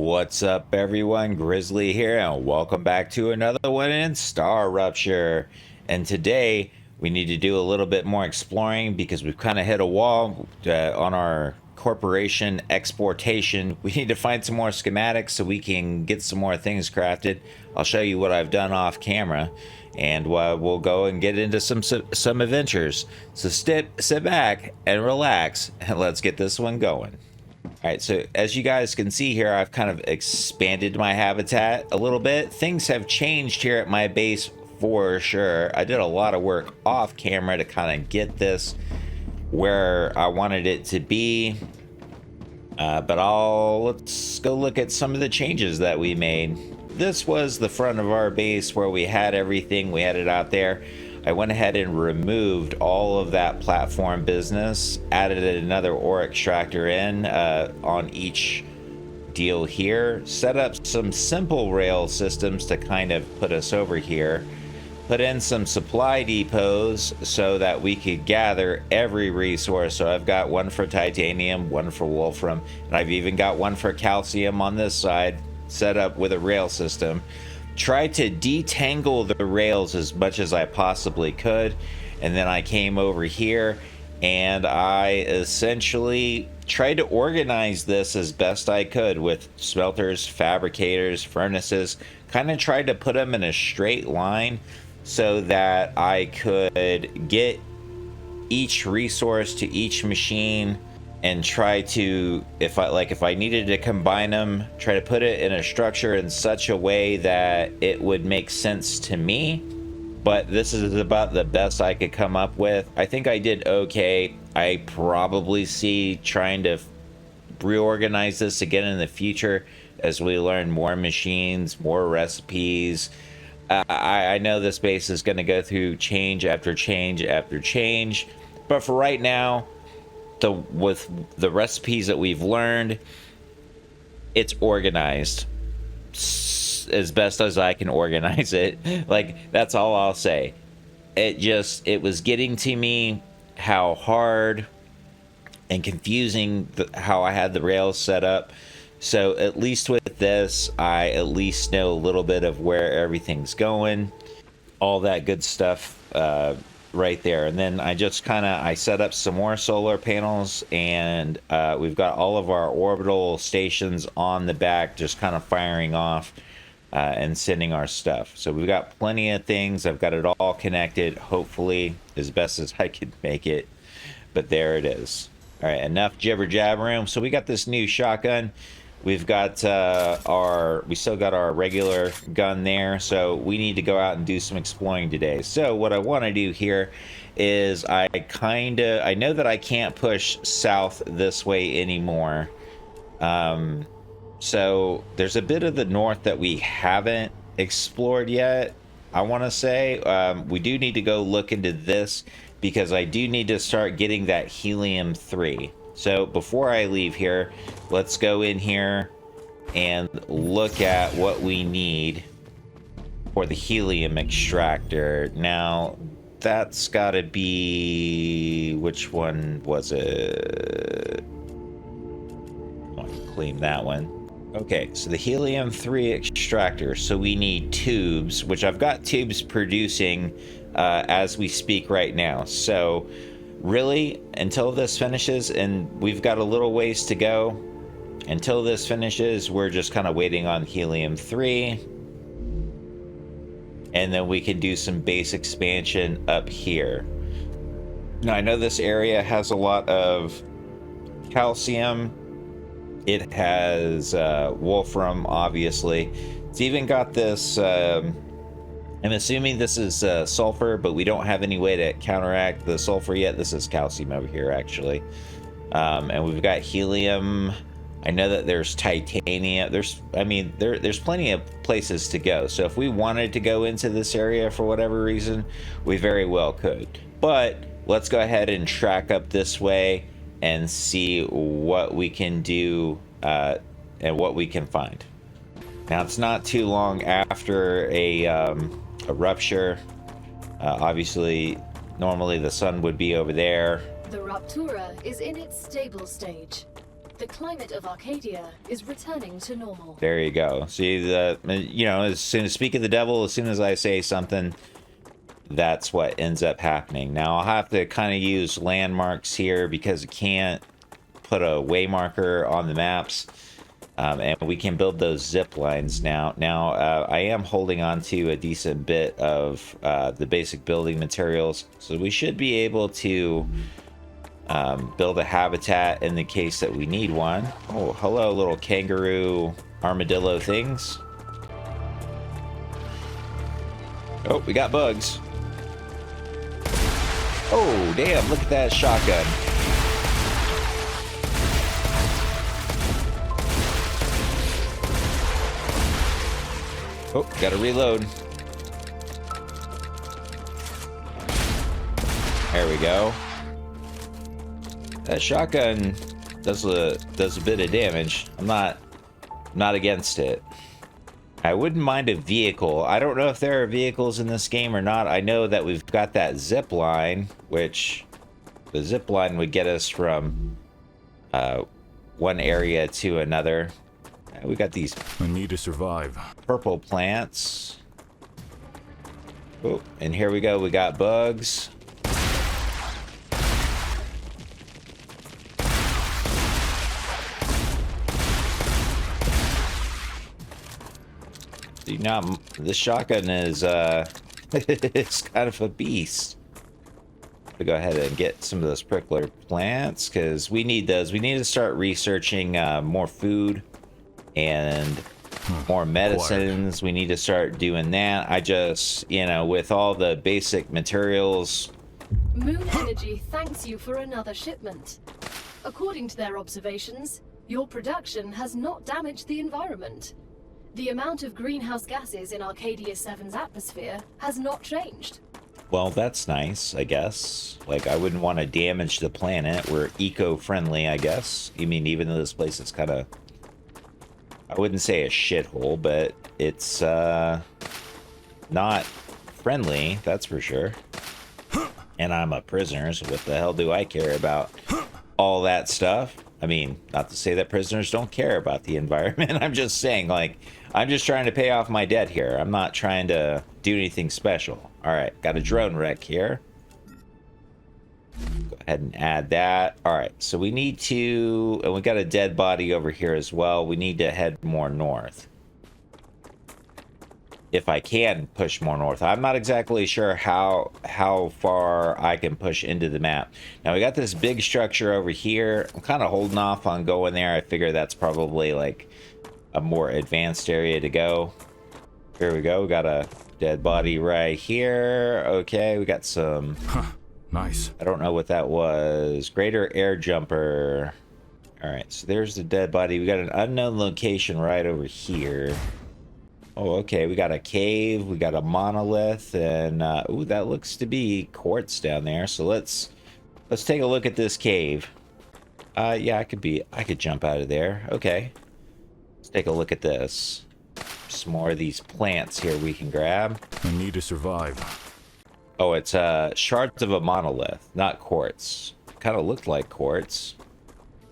What's up, everyone? Grizzly here, and welcome back to another one in StarRupture. And today we need to do a little bit more exploring because we've kind of hit a wall on our corporation exportation. We need to find some more schematics so we can get some more things crafted. I'll show you what I've done off camera, and we'll go and get into some adventures. So sit back and relax, and let's get this one going. All right, so as you guys can see here, I've kind of expanded my habitat a little bit. Things have changed here at my base for sure. I did a lot of work off camera to kind of get this where I wanted it to be. But let's go look at some of the changes that we made. This was the front of our base where we had everything. We had it out there. I went ahead and removed all of that platform business, added another ore extractor in on each deal here, set up some simple rail systems to kind of put us over here, put in some supply depots so that we could gather every resource. So I've got one for titanium, one for wolfram, and I've even got one for calcium on this side, set up with a rail system. Tried to detangle the rails as much as I possibly could, and then I came over here and I essentially tried to organize this as best I could with smelters, fabricators, furnaces, kind of tried to put them in a straight line so that I could get each resource to each machine and try to, if I needed to combine them, try to put it in a structure in such a way that it would make sense to me. But this is about the best I could come up with. I think I did okay. I probably see trying to reorganize this again in the future as we learn more machines, more recipes. I know this base is going to go through change after change after change, but for right now, with the recipes that we've learned, it's organized as best as I can organize it. Like, that's all I'll say. It was getting to me how hard and confusing how I had the rails set up. So at least with this, I at least know a little bit of where everything's going, all that good stuff right there. And then I set up some more solar panels, and we've got all of our orbital stations on the back just kind of firing off and sending our stuff. So we've got plenty of things. I've got it all connected, hopefully as best as I could make it, but there it is. All right, enough jibber jabbering. So we got this new shotgun. We've got we still got our regular gun there, so we need to go out and do some exploring today. So what I want to do here is I know that I can't push south this way anymore. So there's a bit of the north that we haven't explored yet, I want to say. We do need to go look into this because I do need to start getting that helium-3. So before I leave here, let's go in here and look at what we need for the helium extractor. Now, that's got to be... which one was it? I'll claim that one. Okay, so the helium-3 extractor. So we need tubes, which I've got tubes producing as we speak right now. So really, until this finishes, and we've got a little ways to go until this finishes, we're just kind of waiting on helium-3, and then we can do some base expansion up here. Now, I know this area has a lot of calcium. It has wolfram, obviously. It's even got this I'm assuming this is sulfur, but we don't have any way to counteract the sulfur yet. This is calcium over here, actually. And we've got helium. I know that there's titanium. There's plenty of places to go. So if we wanted to go into this area for whatever reason, we very well could. But let's go ahead and track up this way and see what we can do and what we can find. Now, it's not too long after a rupture. Obviously, normally the sun would be over there. The Raptura is in its stable stage. The climate of Arcadia is returning to normal. There you go. See, you know, as soon as speak of the devil, as soon as I say something, that's what ends up happening. Now I'll have to kind of use landmarks here because it can't put a way marker on the maps. And we can build those zip lines now. I am holding on to a decent bit of the basic building materials, so we should be able to build a habitat in the case that we need one. Oh, hello, little kangaroo armadillo things. Oh, we got bugs. Oh, damn, look at that shotgun. Oh, gotta reload. There we go. That shotgun does a bit of damage. I'm not against it. I wouldn't mind a vehicle. I don't know if there are vehicles in this game or not. I know that we've got that zip line, which the zip line would get us from one area to another. We got these. I need to survive. Purple plants. Oh, and here we go. We got bugs. See, now the shotgun is it's kind of a beast. To go ahead and get some of those prickler plants because we need those. We need to start researching more food and more medicines. We need to start doing that. I just, you know, with all the basic materials. Moon Energy thanks you for another shipment. According to their observations, your production has not damaged the environment. The amount of greenhouse gases in Arcadia 7's atmosphere has not changed. Well, that's nice, I guess. Like, I wouldn't want to damage the planet. We're eco-friendly, I guess. I mean, even though this place is kind of, I wouldn't say a shithole, but it's not friendly, that's for sure. And I'm a prisoner, so what the hell do I care about all that stuff? I mean, not to say that prisoners don't care about the environment. I'm just saying, like, I'm just trying to pay off my debt here. I'm not trying to do anything special. All right, got a drone wreck here. Go ahead and add that. All right, so we need to, and we got a dead body over here as well. We need to head more north. If I can push more north. I'm not exactly sure how far I can push into the map. Now we got this big structure over here. I'm kind of holding off on going there. I figure that's probably like a more advanced area to go. Here we go. We got a dead body right here. Okay, we got some... Nice. I don't know what that was. Greater air jumper. All right, so there's the dead body. We got an unknown location right over here. Oh, okay, we got a cave, we got a monolith, and ooh, that looks to be quartz down there. So let's take a look at this cave. Yeah, I could jump out of there. Okay. Let's take a look at this. Some more of these plants here we can grab. I need to survive. Oh, it's shards of a monolith, not quartz. Kind of looked like quartz.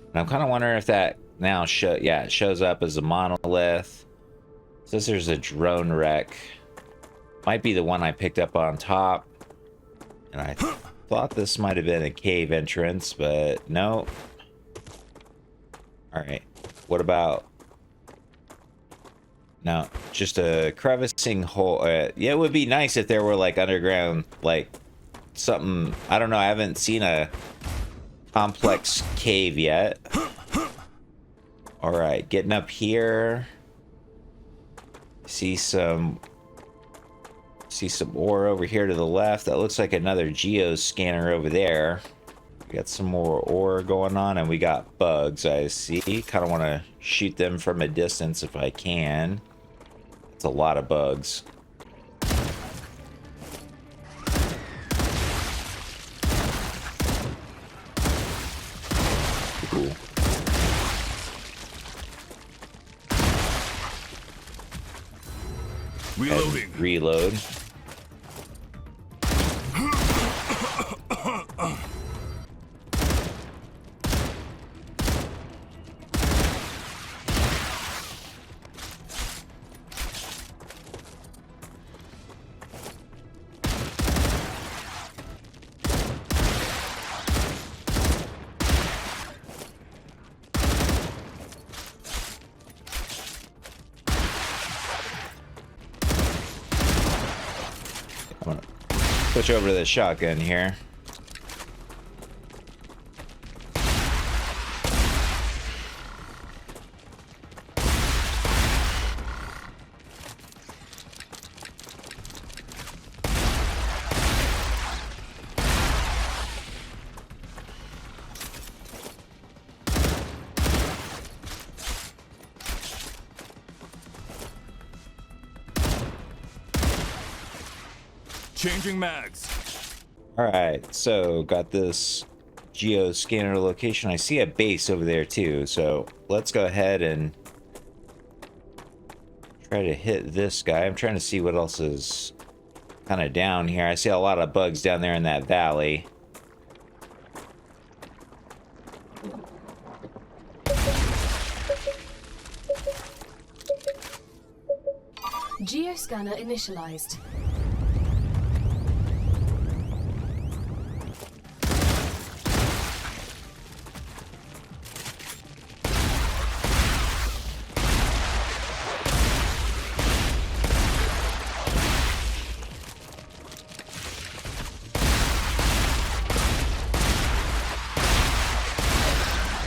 And I'm kind of wondering if that now it shows up as a monolith. Says there's a drone wreck. Might be the one I picked up on top. And I thought this might have been a cave entrance, but no. Alright. What about... No, just a crevicing hole. Yeah, it would be nice if there were like underground, like something... I don't know, I haven't seen a complex cave yet. Alright, getting up here... See some ore over here to the left. That looks like another geo scanner over there. We got some more ore going on, and we got bugs, I see. Kind of want to shoot them from a distance if I can. It's a lot of bugs. Cool. Reloading. Reload. switch over to the shotgun here. Changing mags. Alright, so got this geo scanner location. I see a base over there too, so let's go ahead and try to hit this guy. I'm trying to see what else is kind of down here. I see a lot of bugs down there in that valley. Geoscanner initialized.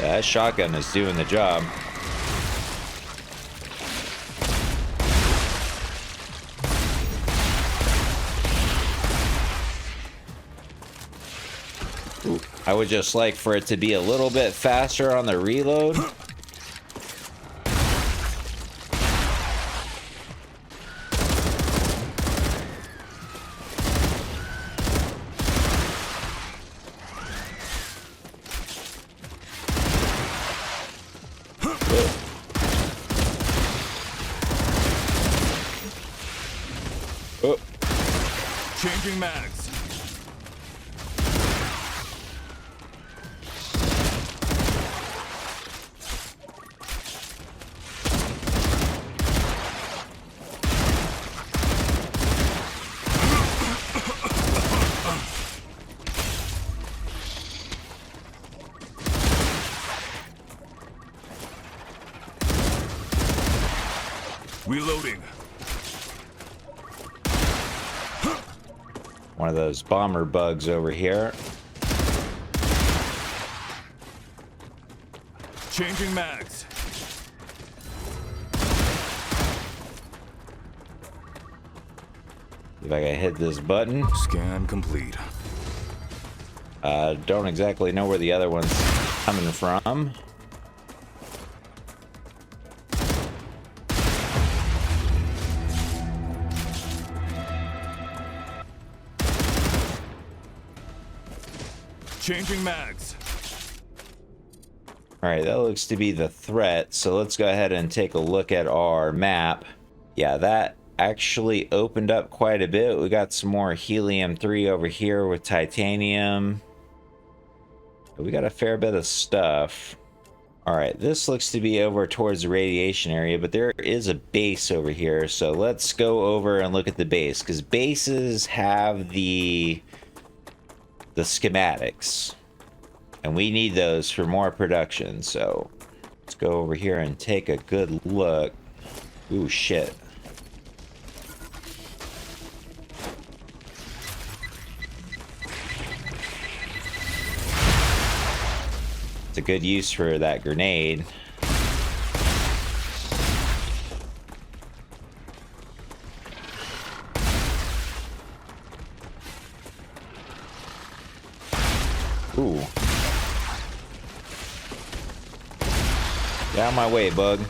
Yeah, that shotgun is doing the job. Ooh, I would just like for it to be a little bit faster on the reload. Oh. Changing mags. Reloading. One of those bomber bugs over here. Changing mags. If I can hit this button. Scan complete. Don't exactly know where the other one's coming from. Changing mags. Alright, that looks to be the threat, so let's go ahead and take a look at our map. Yeah, that actually opened up quite a bit. We got some more helium-3 over here with titanium. We got a fair bit of stuff. Alright, this looks to be over towards the radiation area, but there is a base over here, so let's go over and look at the base, because bases have the schematics, and we need those for more production. So let's go over here and take a good look. Ooh, shit. It's a good use for that grenade. Ooh. Get out of my way, bug.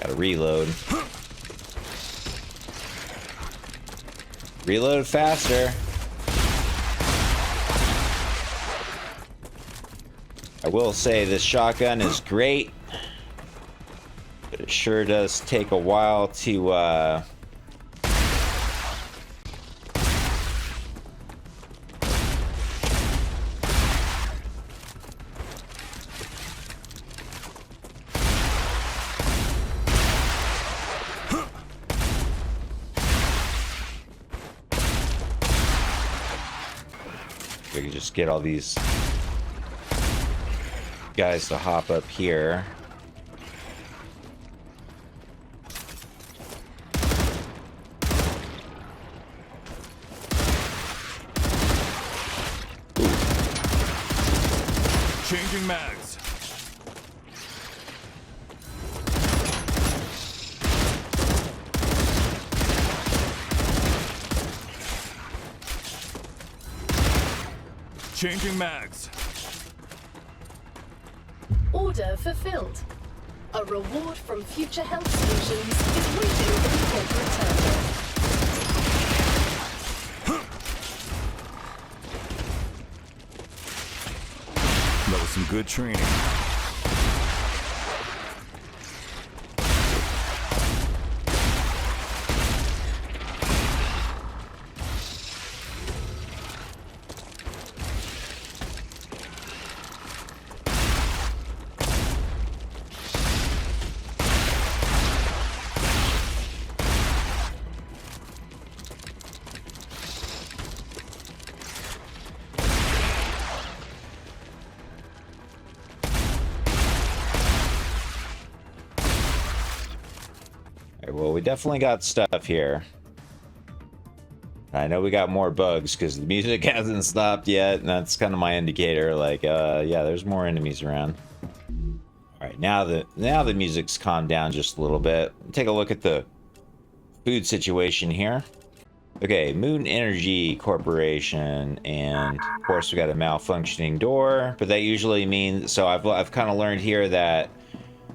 Gotta reload. Reload faster. I will say this shotgun is great, but it sure does take a while to we can just get all these guys to hop up here. Changing mags. Changing mags. Order fulfilled. A reward from Future Health Solutions is waiting in the corporate terminal. That was some good training. Well, we definitely got stuff here. I know we got more bugs because the music hasn't stopped yet, and that's kind of my indicator. Like, yeah, there's more enemies around. All right, now the music's calmed down just a little bit. Take a look at the food situation here. Okay, Moon Energy Corporation, and of course we got a malfunctioning door. But that usually means, so I've kind of learned here that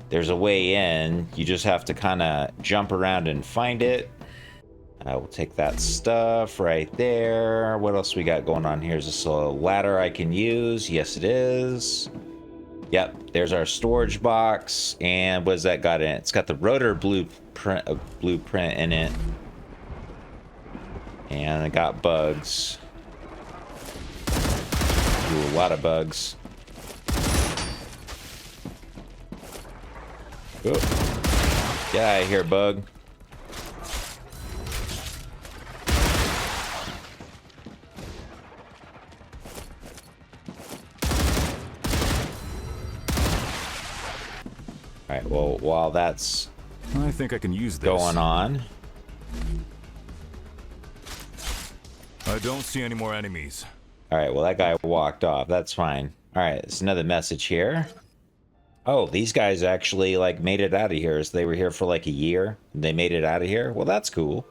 there's a way in. You just have to kind of jump around and find it. We'll take that stuff right there. What else we got going on here? Is this a ladder I can use? Yes, it is. Yep, there's our storage box. And what has that got in it? It's got the rotor blueprint in it. And it got bugs. Ooh, a lot of bugs. Ooh. Get out of here, bug. Alright, well, while that's I think I can use this. going on. I don't see any more enemies. Alright, well, that guy walked off. That's fine. Alright, there's another message here. Oh, these guys actually, like, made it out of here. So they were here for, like, a year. They made it out of here? Well, that's cool.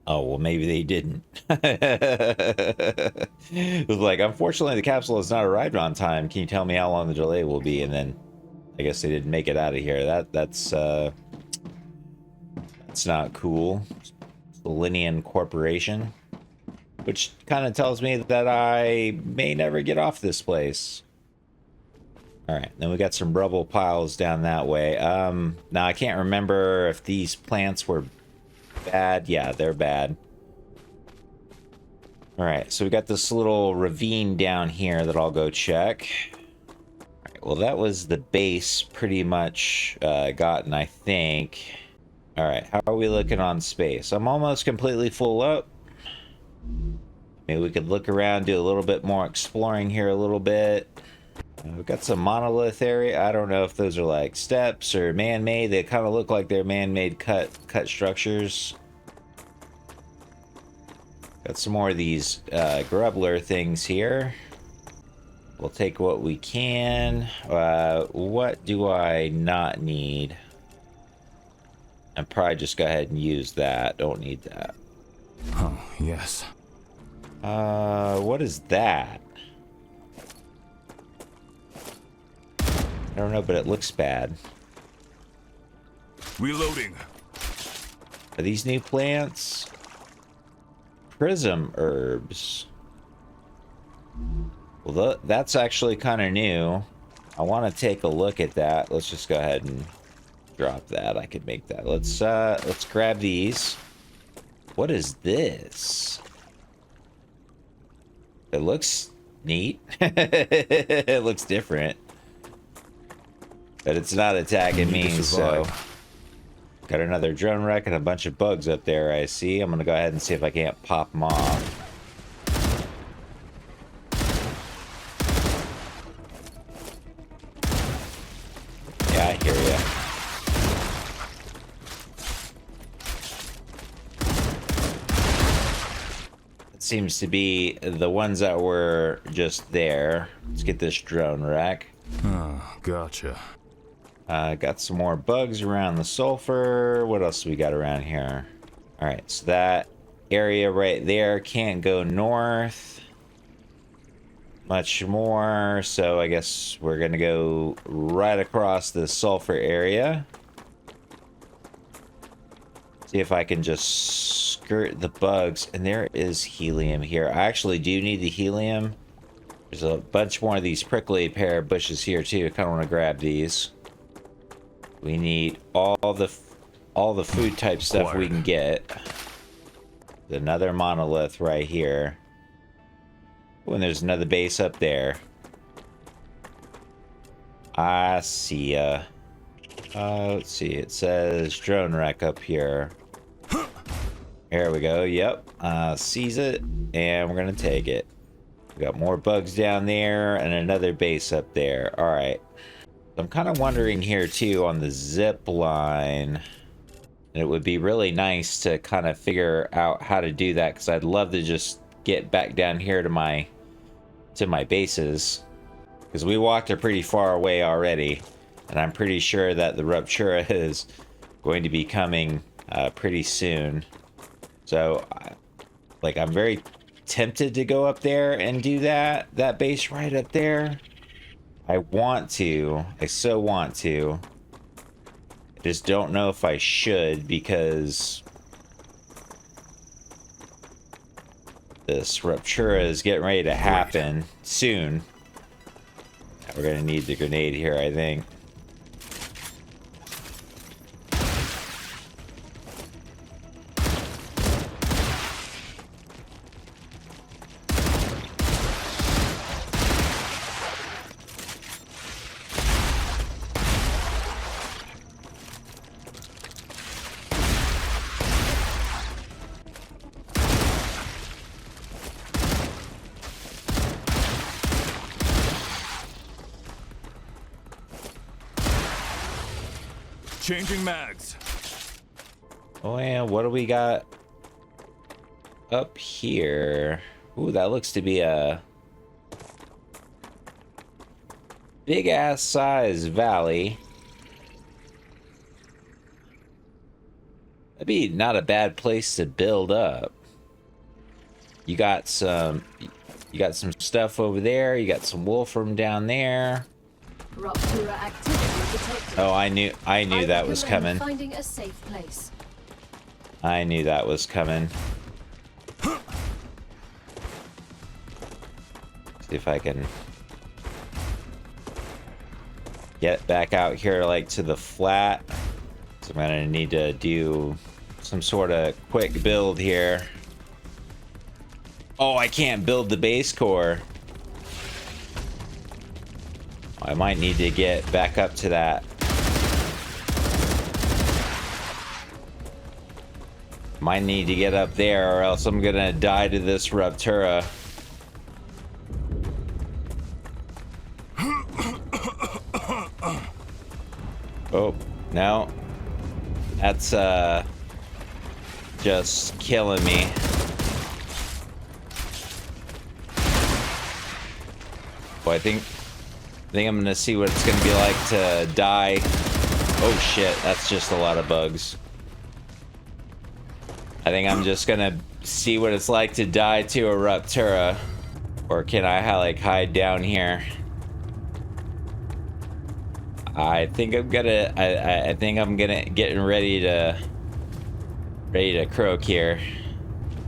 Oh, well, maybe they didn't. It was like, unfortunately, the capsule has not arrived on time. Can you tell me how long the delay will be? And then, I guess they didn't make it out of here. That's not cool. Selenian Corporation. Which kind of tells me that I may never get off this place. Alright, then we got some rubble piles down that way. Now I can't remember if these plants were bad. Yeah, they're bad. Alright, so we got this little ravine down here that I'll go check. Alright, well, that was the base pretty much gotten, I think. Alright, how are we looking on space? I'm almost completely full up. Maybe we could look around, do a little bit more exploring here a little bit. We've got some monolith area. I don't know if those are like steps or man-made. They kind of look like they're man-made cut structures. Got some more of these grubbler things here. We'll take what we can. What do I not need? I'll probably just go ahead and use that. Don't need that. Oh, yes. What is that? I don't know, but it looks bad. Reloading. Are these new plants? Prism herbs. Well, that's actually kind of new. I want to take a look at that. Let's just go ahead and drop that. I could make that. Let's grab these. What is this? It looks neat. It looks different. But it's not attacking me, so... Got another drone wreck and a bunch of bugs up there, I see. I'm gonna go ahead and see if I can't pop them off. Yeah, I hear ya. It seems to be the ones that were just there. Let's get this drone wreck. Ah, gotcha. Got some more bugs around the sulfur. What else do we got around here? All right, so that area right there can't go north much more, so I guess we're gonna go right across the sulfur area. See if I can just skirt the bugs. And there is helium here. I actually do need the helium. There's a bunch more of these prickly pear bushes here too. I kind of want to grab these. We need all the food type stuff we can get. Another monolith right here. Oh, and there's another base up there. I see ya. Let's see. It says drone wreck up here. There we go. Yep. Seize it, and we're gonna take it. We got more bugs down there, and another base up there. All right. I'm kind of wondering here too on the zip line. And it would be really nice to kind of figure out how to do that, because I'd love to just get back down here to my bases, because we walked a pretty far away already, and I'm pretty sure that the Ruptura is going to be coming pretty soon. So, like, I'm very tempted to go up there and do that base right up there. I want to. I so want to. I just don't know if I should, because this Ruptura is getting ready to happen soon. We're gonna need the grenade here, I think. Changing mags. Oh yeah, what do we got up here? Ooh, that looks to be a big ass size valley. That'd be not a bad place to build up. You got some stuff over there. You got some wolfram down there. Ruptura activity detected. Oh, I knew that was coming. Finding a safe place. I knew that was coming. See if I can get back out here, like, to the flat. So I'm gonna need to do some sort of quick build here. Oh, I can't build the base core. I might need to get back up to that. Might need to get up there, or else I'm gonna die to this Ruptura. Oh, no. That's just killing me. Well, I think I'm gonna see what it's gonna be like to die. Oh shit, that's just a lot of bugs. I think I'm just gonna see what it's like to die to a Ruptura. Or can I like hide down here? I think I'm gonna getting ready to croak here.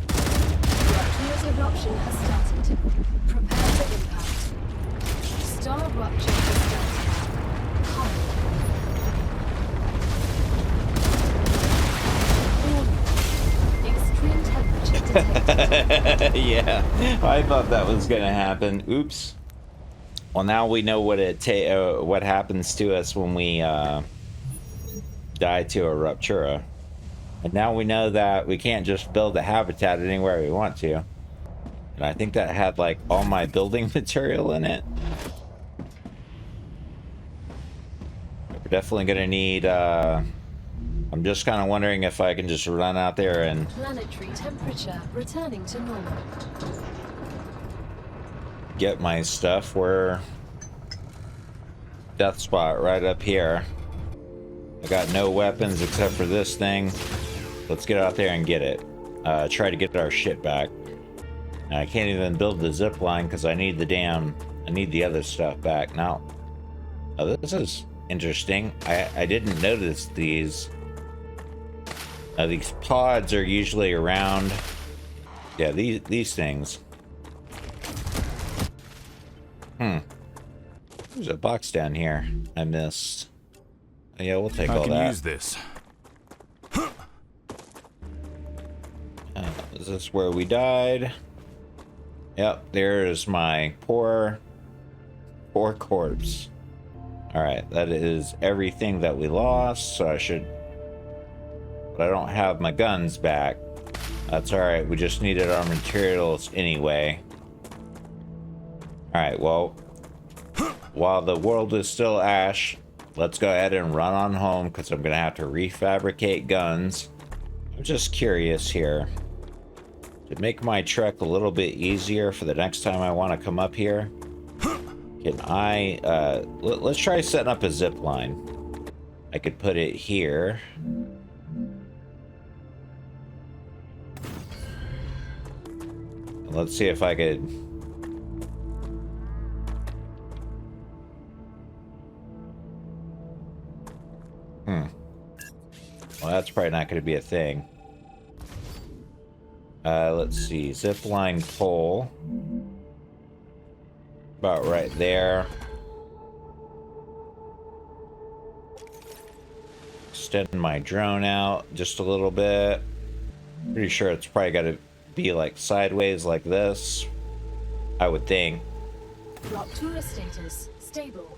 Ruptura's eruption has started. Prepare for impact. StarRupture has started. Extreme temperature detected. Yeah, I thought that was gonna happen. Oops. Well, now we know what what happens to us when we die to a Ruptura. And now we know that we can't just build a habitat anywhere we want to. And I think that had like all my building material in it. We're definitely gonna need I'm just kind of wondering if I can just run out there and planetary temperature returning to normal. Get my stuff where death spot right up here. I got no weapons except for this thing. Let's get out there and get it. Try to get our shit back. And I can't even build the zip line because I need the other stuff back. Now, oh, this is interesting. I didn't notice these. These pods are usually around. Yeah, these things. There's a box down here I missed. Yeah, we'll take all that. I can use this. Is this where we died? Yep, there's my poor corpse. Alright, that is everything that we lost, so I should... But I don't have my guns back. That's alright, we just needed our materials anyway. Alright, well... While the world is still ash, let's go ahead and run on home, because I'm going to have to refabricate guns. I'm just curious here. To make my trek a little bit easier for the next time I want to come up here, can I, let's try setting up a zip line. I could put it here. Let's see if I could... Well, that's probably not going to be a thing. Let's see. Zipline pole. About right there. Extend my drone out just a little bit. Pretty sure it's probably got to be like sideways like this. I would think. Rupture status stable.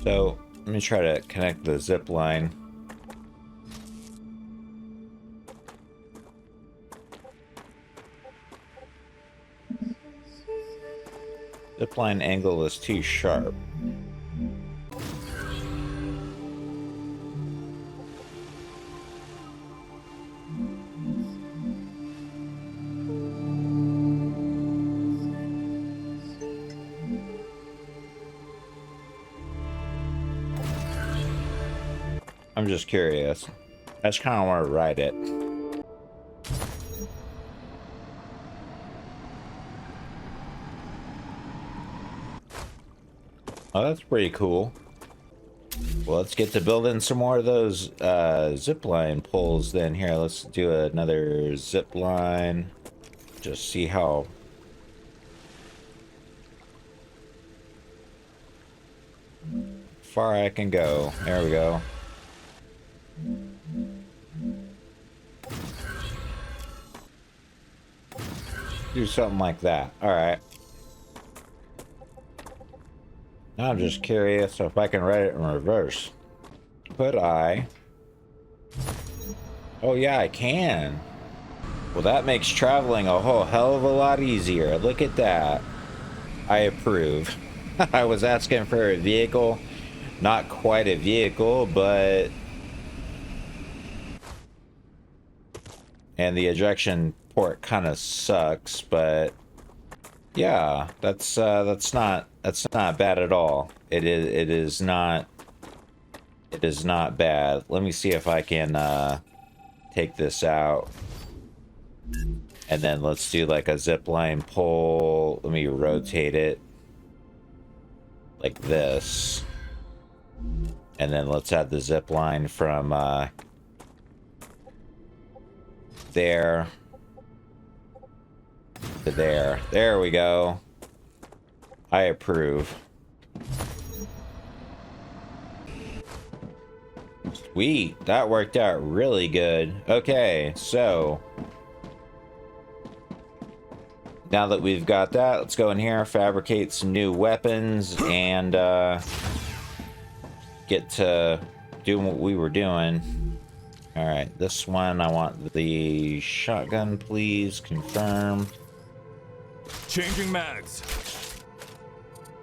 So, let me try to connect the zip line. Zipline angle is too sharp. I'm just curious. I just kind of want to ride it. Oh, that's pretty cool. Well, let's get to building some more of those zipline poles then. Here, let's do another zipline. Just see how... far I can go. There we go. Do something like that. Alright. Now I'm just curious if I can write it in reverse. Could I? Oh yeah, I can. Well, that makes traveling a whole hell of a lot easier. Look at that. I approve. I was asking for a vehicle. Not quite a vehicle, but... And the ejection port kind of sucks, but... Yeah, that's not bad at all. It is not bad. Let me see if I can take this out. And then let's do like a zipline pole. Let me rotate it like this. And then let's add the zipline from there to there. There we go. I approve. Sweet. That worked out really good. Okay, so now that we've got that, let's go in here, fabricate some new weapons, and get to doing what we were doing. Alright, this one, I want the shotgun, please. Confirm. Changing mags.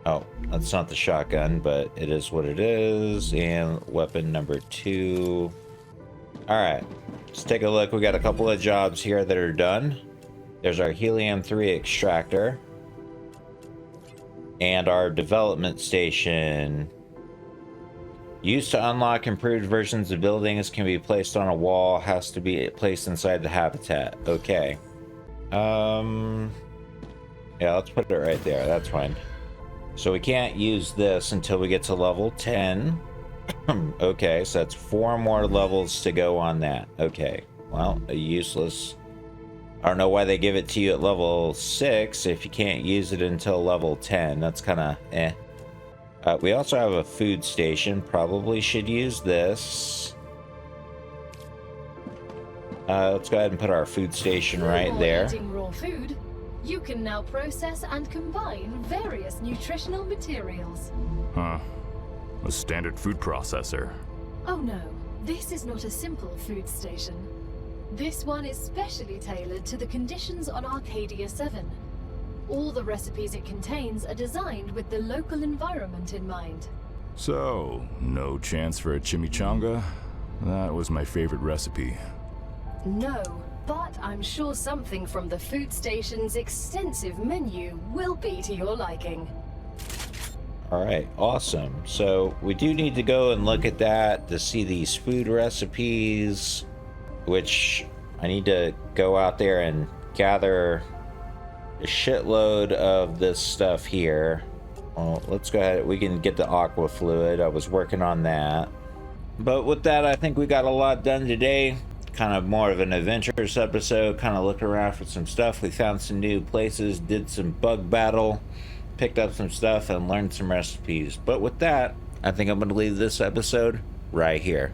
Oh, that's not the shotgun, but it is what it is. And weapon number 2. Alright, let's take a look. We got a couple of jobs here that are done. There's our helium-3 extractor. And our development station. Used to unlock improved versions of buildings, can be placed on a wall, has to be placed inside the habitat. Okay. Yeah, let's put it right there. That's fine. So we can't use this until we get to level 10. Okay, so that's 4 more levels to go on that. Okay, well, useless. I don't know why they give it to you at level 6 if you can't use it until level 10. That's kind of eh. We also have a food station. Probably should use this. Let's go ahead and put our food station right there. Eating raw food, you can now process and combine various nutritional materials. Huh. A standard food processor. Oh no, this is not a simple food station. This one is specially tailored to the conditions on Arcadia 7. All the recipes it contains are designed with the local environment in mind. So, no chance for a chimichanga? That was my favorite recipe. No, but I'm sure something from the food station's extensive menu will be to your liking. All right, awesome. So we do need to go and look at that to see these food recipes, which I need to go out there and gather a shitload of this stuff here. Well, let's go ahead. We can get the aqua fluid. I was working on that. But with that, I think we got a lot done today. Kind of more of an adventurous episode. Kind of looked around for some stuff. We found some new places, did some bug battle, picked up some stuff, and learned some recipes. But with that, I think I'm going to leave this episode right here.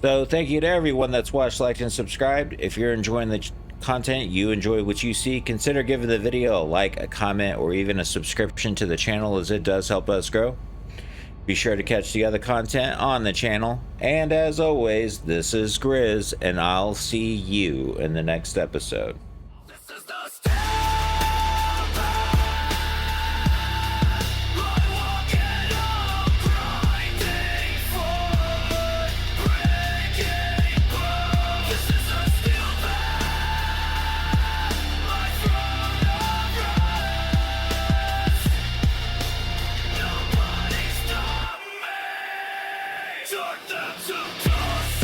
So thank you to everyone that's watched, liked, and subscribed. If you're enjoying the content, you enjoy what you see, consider giving the video a like, a comment, or even a subscription to the channel, as it does help us grow. Be sure to catch the other content on the channel. And as always, this is Grizz, and I'll see you in the next episode. Turn them to dust.